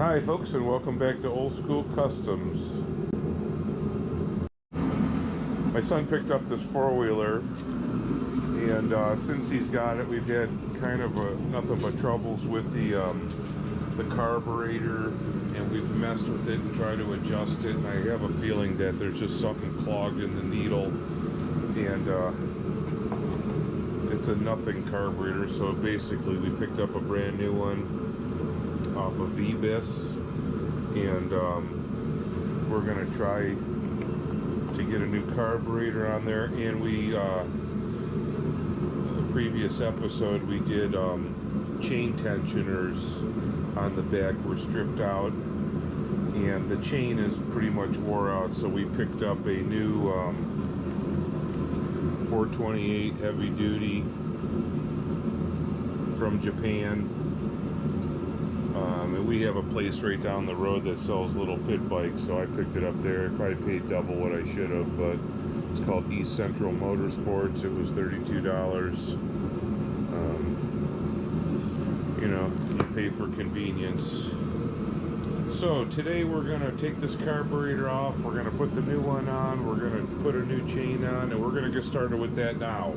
Hi folks, and welcome back to Old School Customs. My son picked up this four-wheeler, and since he's got it, we've had kind of nothing but troubles with the carburetor, and we've messed with it and tried to adjust it, and I have a feeling that there's just something clogged in the needle, and it's a nothing carburetor. So basically we picked up a brand new one off of Ebis, and we're gonna try to get a new carburetor on there. And we the previous episode we did chain tensioners on the back were stripped out, and the chain is pretty much wore out, so we picked up a new 428 heavy duty from Japan. And we have a place right down the road that sells little pit bikes, so I picked it up there. I probably paid double what I should have, but it's called East Central Motorsports. It was $32. You know, you pay for convenience. So today we're going to take this carburetor off, we're going to put the new one on, we're going to put a new chain on, and we're going to get started with that now.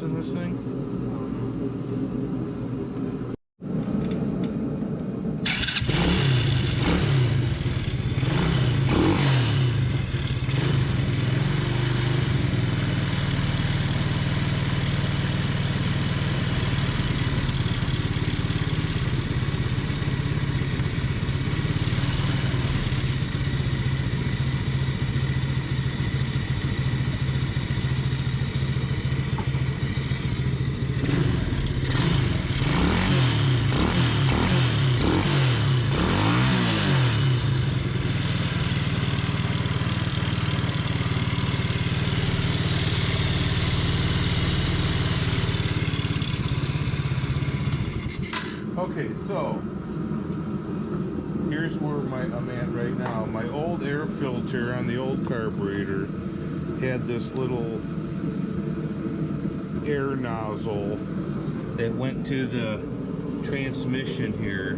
gas in this thing? Okay, so here's where I'm at right now. My old air filter on the old carburetor had this little air nozzle that went to the transmission here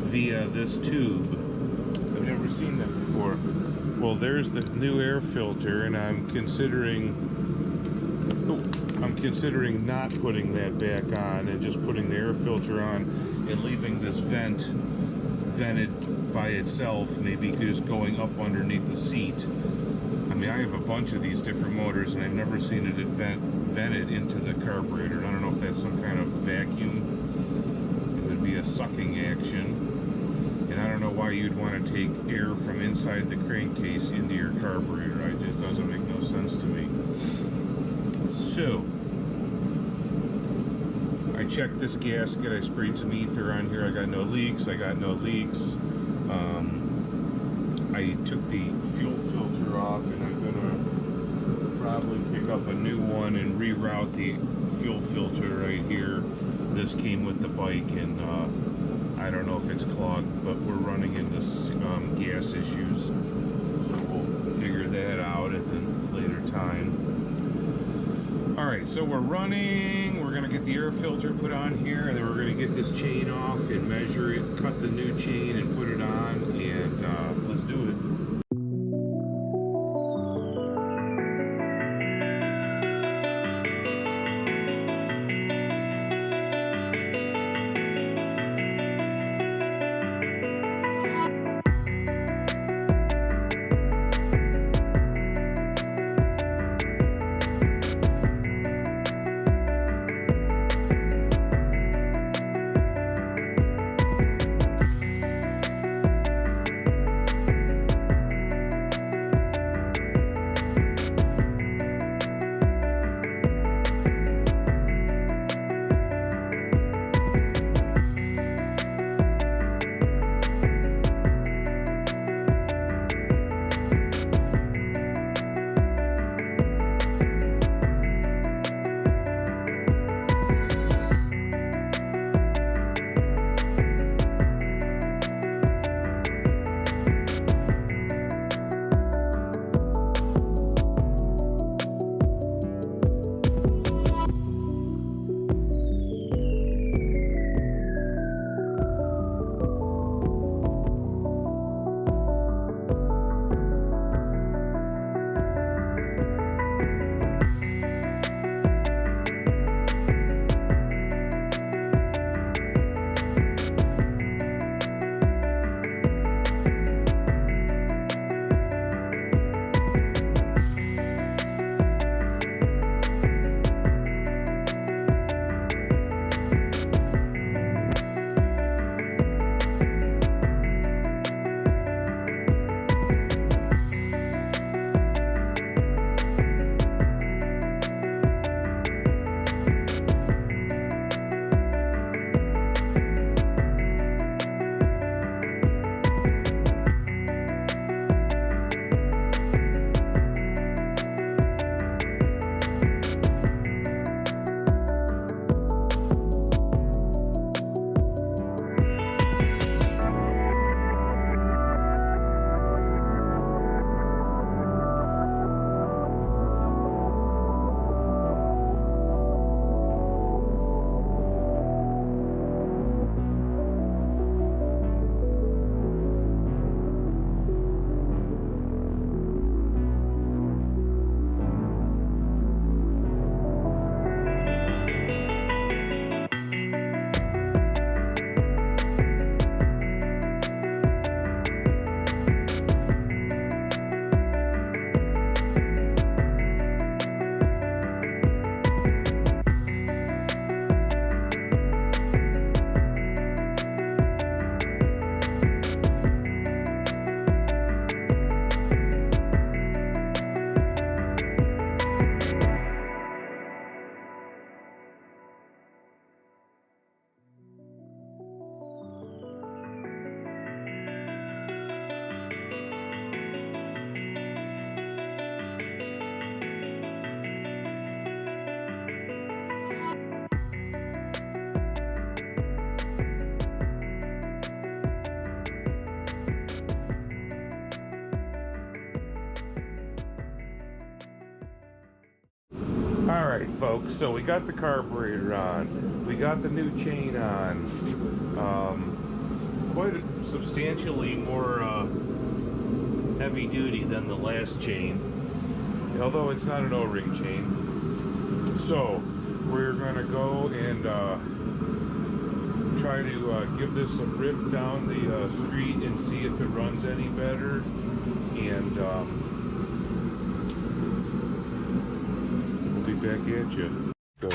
via this tube. I've never seen that before. Well, there's the new air filter, and I'm considering not putting that back on and just putting the air filter on and leaving this vent vented by itself, maybe just going up underneath the seat. I mean, I have a bunch of these different motors and I've never seen it vented into the carburetor. And I don't know if that's some kind of vacuum. It would be a sucking action. And I don't know why you'd want to take air from inside the crankcase into your carburetor. It doesn't make no sense to me. So, I checked this gasket, I sprayed some ether on here, I got no leaks. I took the fuel filter off, and I'm gonna probably pick up a new one and reroute the fuel filter right here. This came with the bike, and I don't know if it's clogged, but we're running into gas issues, so we'll figure that out at a later time. Alright, so we're running, we're going to get the air filter put on here, and then we're going to get this chain off and measure it, cut the new chain and put it on, and let's do it. Alright folks, so we got the carburetor on, we got the new chain on, quite substantially more heavy duty than the last chain, although it's not an O-ring chain. So we're going to go and try to give this a rip down the street and see if it runs any better, and we'll be back at you. Go.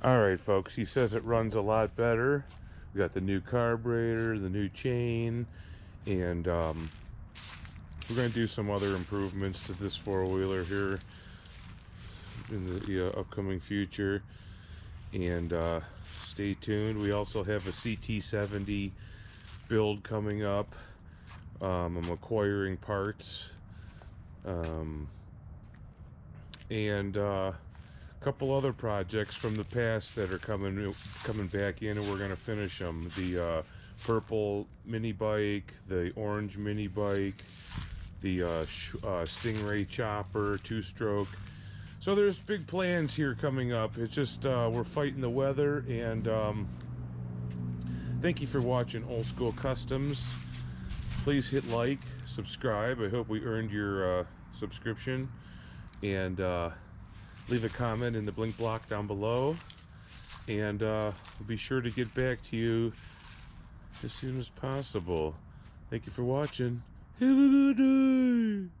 Alright folks, he says it runs a lot better. We got the new carburetor, the new chain, and we're going to do some other improvements to this four-wheeler here in the upcoming future, and stay tuned. We also have a CT70 build coming up. I'm acquiring parts, and couple other projects from the past that are coming back in, and we're going to finish them. The purple mini bike, the orange mini bike, the Stingray chopper 2-stroke. So there's big plans here coming up. It's just we're fighting the weather, and thank you for watching Old School Customs. Please hit like, subscribe. I hope we earned your subscription, and leave a comment in the blink block down below, and we'll be sure to get back to you as soon as possible. Thank you for watching. Have a good day.